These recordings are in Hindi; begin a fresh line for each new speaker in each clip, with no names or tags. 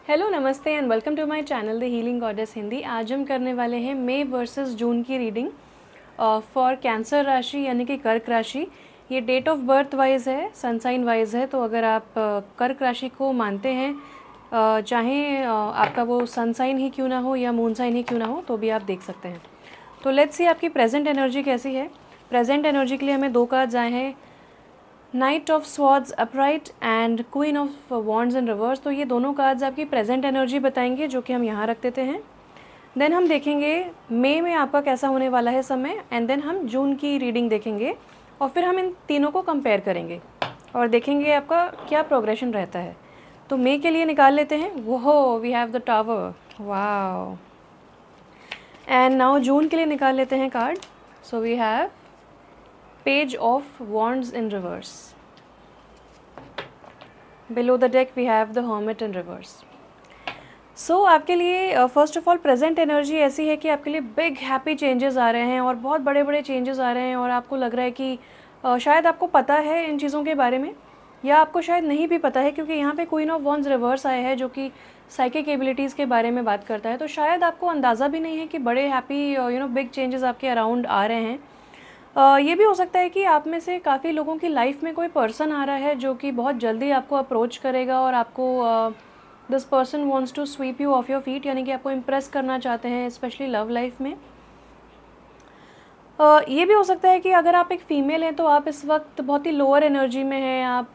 हेलो, नमस्ते and welcome to my channel the healing goddess Hindi. आज हम करने वाले हैं मई वर्सेस जून की रीडिंग फॉर कैंसर राशि यानी कि कर्क राशि। ये डेट ऑफ बर्थ वाइज है, सनसाइन वाइज है। तो अगर आप कर्क राशि को मानते हैं, चाहे आपका वो सनसाइन ही क्यों ना हो या मून साइन ही क्यों ना हो, तो भी आप देख सकते हैं। तो लेट्स सी आपकी प्रेजेंट एनर्जी कैसी है। प्रेजेंट एनर्जी के लिए हमें 2 कार्ड्स आए हैं, night of swords upright and queen of wands in reverse. तो ये दोनों कार्ड्स आपकी प्रेजेंट एनर्जी बताएंगे, जो कि हम यहाँ रख देते हैं। देन हम देखेंगे मई में आपका कैसा होने वाला है समय, एंड देन हम जून की रीडिंग देखेंगे और फिर हम इन तीनों को कंपेयर करेंगे और देखेंगे आपका क्या प्रोग्रेशन रहता है। तो मई के लिए निकाल लेते हैं। वो we have the tower, wow. And now June के लिए निकाल लेते हैं card. So we have Page of Wands in reverse. Below the deck we have the Hermit in reverse. So आपके लिए first of all present energy ऐसी है कि आपके लिए बिग हैप्पी चेंजेस आ रहे हैं और बहुत बड़े बड़े चेंजेस आ रहे हैं, और आपको लग रहा है कि शायद आपको पता है इन चीज़ों के बारे में, या आपको शायद नहीं भी पता है, क्योंकि यहाँ पे क्वीन ऑफ वॉन्ड्स रिवर्स आया है जो कि साइकिक एबिलिटीज़ के बारे में बात करता है। तो शायद आपको अंदाज़ा भी नहीं है कि बड़े हैप्पी बिग चेंजेस आपके अराउंड आ रहे हैं। ये भी हो सकता है कि आप में से काफ़ी लोगों की लाइफ में कोई पर्सन आ रहा है जो कि बहुत जल्दी आपको अप्रोच करेगा, और आपको this person wants to sweep you off your feet, यानी कि आपको इम्प्रेस करना चाहते हैं, स्पेशली लव लाइफ में। ये भी हो सकता है कि अगर आप एक फ़ीमेल हैं तो आप इस वक्त बहुत ही लोअर एनर्जी में हैं। आप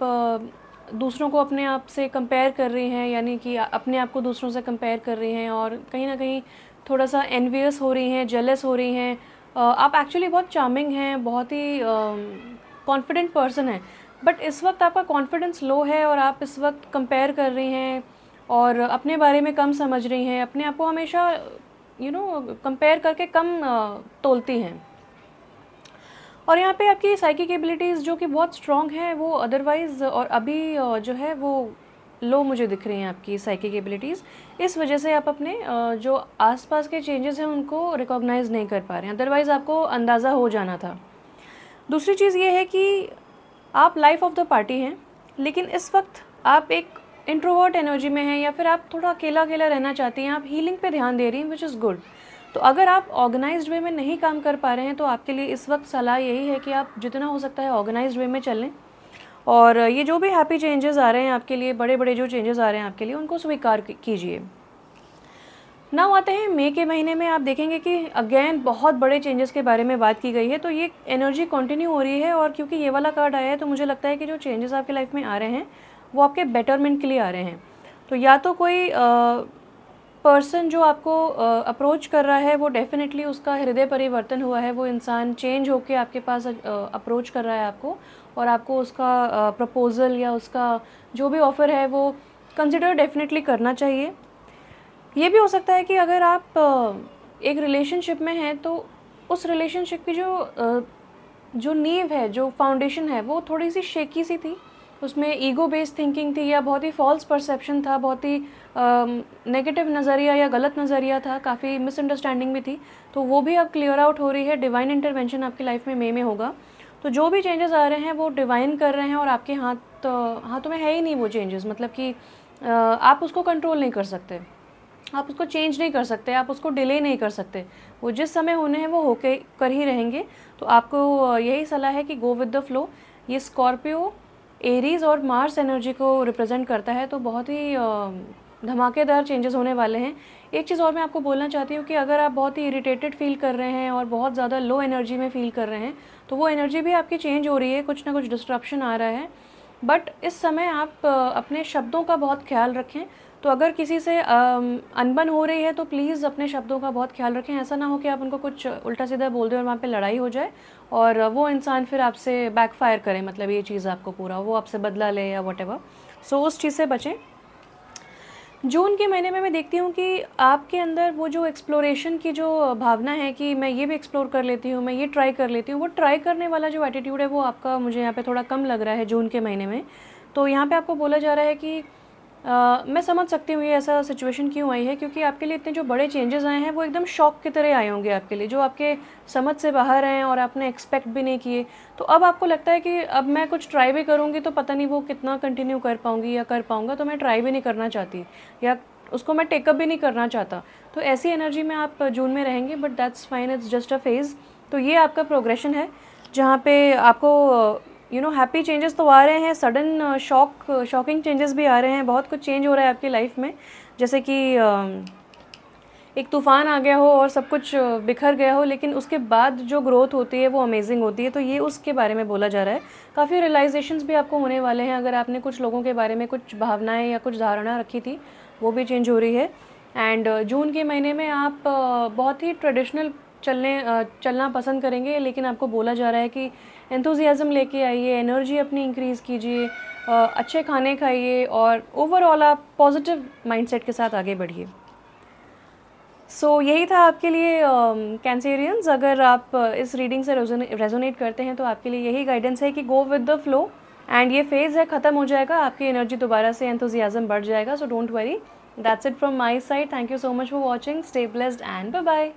दूसरों को अपने आप से कंपेयर कर रही हैं, यानी कि अपने आप को दूसरों से कंपेयर कर रही हैं, और कहीं ना कहीं थोड़ा सा एनवियस हो रही हैं, जेलस हो रही हैं। आप एक्चुअली बहुत चार्मिंग हैं, बहुत ही कॉन्फिडेंट पर्सन हैं, बट इस वक्त आपका कॉन्फिडेंस लो है और आप इस वक्त कंपेयर कर रही हैं और अपने बारे में कम समझ रही हैं, अपने आप को हमेशा कंपेयर करके कम तोलती हैं। और यहाँ पे आपकी साइकिक एबिलिटीज़ जो कि बहुत स्ट्रॉन्ग हैं, वो अदरवाइज़ और अभी जो है वो लो मुझे दिख रही हैं आपकी साइकिक एबिलिटीज़। इस वजह से आप अपने जो आसपास के चेंजेस हैं उनको रिकॉग्नाइज़ नहीं कर पा रहे हैं, अदरवाइज़ आपको अंदाज़ा हो जाना था। दूसरी चीज़ ये है कि आप लाइफ ऑफ द पार्टी हैं, लेकिन इस वक्त आप एक इंट्रोवर्ट एनर्जी में हैं, या फिर आप थोड़ा अकेला अकेला रहना चाहती हैं। आप हीलिंग पे ध्यान दे रही हैं, विच इज़ गुड। तो अगर आप ऑर्गेनाइज्ड वे में नहीं काम कर पा रहे हैं, तो आपके लिए इस वक्त सलाह यही है कि आप जितना हो सकता है ऑर्गेनाइज्ड वे में चलें, और ये जो भी हैप्पी चेंजेस आ रहे हैं आपके लिए, बड़े बड़े जो चेंजेस आ रहे हैं आपके लिए, उनको स्वीकार कीजिए। नाउ आते हैं मई के महीने में। आप देखेंगे कि अगेन बहुत बड़े चेंजेस के बारे में बात की गई है, तो ये एनर्जी कंटिन्यू हो रही है, और क्योंकि ये वाला कार्ड आया है तो मुझे लगता है कि जो चेंजेस आपकी लाइफ में आ रहे हैं वो आपके बेटरमेंट के लिए आ रहे हैं। तो या तो कोई पर्सन जो आपको अप्रोच कर रहा है वो डेफिनेटली उसका हृदय परिवर्तन हुआ है, वो इंसान चेंज होके आपके पास अप्रोच कर रहा है आपको, और आपको उसका प्रपोज़ल या उसका जो भी ऑफ़र है वो कंसिडर डेफिनेटली करना चाहिए। ये भी हो सकता है कि अगर आप एक रिलेशनशिप में हैं तो उस रिलेशनशिप की जो नींव है, जो फाउंडेशन है, वो थोड़ी सी शेकी सी थी, उसमें ईगो बेस्ड थिंकिंग थी, या बहुत ही फॉल्स परसेप्शन था, बहुत ही नेगेटिव नज़रिया या गलत नज़रिया था, काफ़ी मिसअंडरस्टैंडिंग भी थी। तो वो भी अब क्लियर आउट हो रही है। डिवाइन इंटरवेंशन आपकी लाइफ में मई में होगा। तो जो भी चेंजेस आ रहे हैं वो डिवाइन कर रहे हैं, और आपके हाथों में है ही नहीं वो चेंजेस। मतलब कि आप उसको कंट्रोल नहीं कर सकते, आप उसको चेंज नहीं कर सकते, आप उसको डिले नहीं कर सकते। वो जिस समय होने हैं वो होके कर ही रहेंगे। तो आपको यही सलाह है कि गो विद द फ्लो। ये स्कॉर्पियो, एरीज़ और मार्स एनर्जी को रिप्रेजेंट करता है, तो बहुत ही धमाकेदार चेंजेस होने वाले हैं। एक चीज़ और मैं आपको बोलना चाहती हूँ कि अगर आप बहुत ही इरिटेटेड फील कर रहे हैं और बहुत ज़्यादा लो एनर्जी में फील कर रहे हैं, तो वो एनर्जी भी आपकी चेंज हो रही है, कुछ ना कुछ डिस्ट्रप्शन आ रहा है। बट इस समय आप अपने शब्दों का बहुत ख्याल रखें। तो अगर किसी से अनबन हो रही है तो प्लीज़ अपने शब्दों का बहुत ख्याल रखें। ऐसा ना हो कि आप उनको कुछ उल्टा सीधा बोल दें और वहाँ पे लड़ाई हो जाए, और वो इंसान फिर आपसे बैकफायर करे, मतलब ये चीज़ आपको पूरा वो आपसे बदला ले या वॉटेवर। सो उस चीज़ से बचें। जून के महीने में मैं देखती हूँ कि आपके अंदर वो जो एक्सप्लोरेशन की जो भावना है कि मैं ये भी एक्सप्लोर कर लेती हूँ, मैं ये ट्राई कर लेती हूँ, वो ट्राई करने वाला जो एटीट्यूड है वो आपका मुझे यहाँ पे थोड़ा कम लग रहा है जून के महीने में। तो यहाँ पे आपको बोला जा रहा है कि मैं समझ सकती हूँ ये ऐसा सिचुएशन क्यों आई है, क्योंकि आपके लिए इतने जो बड़े चेंजेस आए हैं वो एकदम शॉक की तरह आए होंगे आपके लिए, जो आपके समझ से बाहर हैं और आपने एक्सपेक्ट भी नहीं किए। तो अब आपको लगता है कि अब मैं कुछ ट्राई भी करूँगी तो पता नहीं वो कितना कंटिन्यू कर पाऊँगी या कर पाऊँगा, तो मैं ट्राई भी नहीं करना चाहती या उसको मैं टेकअप भी नहीं करना चाहता। तो ऐसी एनर्जी में आप जून में रहेंगे, but that's fine, it's just a phase. तो ये आपका प्रोग्रेशन है जहाँ पे आपको हैप्पी चेंजेस तो आ रहे हैं, सडन शॉकिंग चेंजेस भी आ रहे हैं, बहुत कुछ चेंज हो रहा है आपकी लाइफ में। जैसे कि एक तूफ़ान आ गया हो और सब कुछ बिखर गया हो, लेकिन उसके बाद जो ग्रोथ होती है वो अमेजिंग होती है। तो ये उसके बारे में बोला जा रहा है। काफ़ी रियलाइजेशंस भी आपको होने वाले हैं, अगर आपने कुछ लोगों के बारे में कुछ भावनाएं या कुछ धारणा रखी थी वो भी चेंज हो रही है। एंड जून के महीने में आप बहुत ही ट्रेडिशनल चलना पसंद करेंगे, लेकिन आपको बोला जा रहा है कि एंथुजियाज़म लेके आइए, एनर्जी अपनी इंक्रीज़ कीजिए, अच्छे खाने खाइए और ओवरऑल आप पॉजिटिव माइंडसेट के साथ आगे बढ़िए। यही था आपके लिए कैंसेरियंस। अगर आप इस रीडिंग से रेजोनेट करते हैं तो आपके लिए यही गाइडेंस है कि go with the flow, and ये फेज़ है, ख़त्म हो जाएगा, आपकी एनर्जी दोबारा से एंथुजियाज़म बढ़ जाएगा। So don't worry, that's it from my side. Thank you so much for watching, stay blessed and bye bye.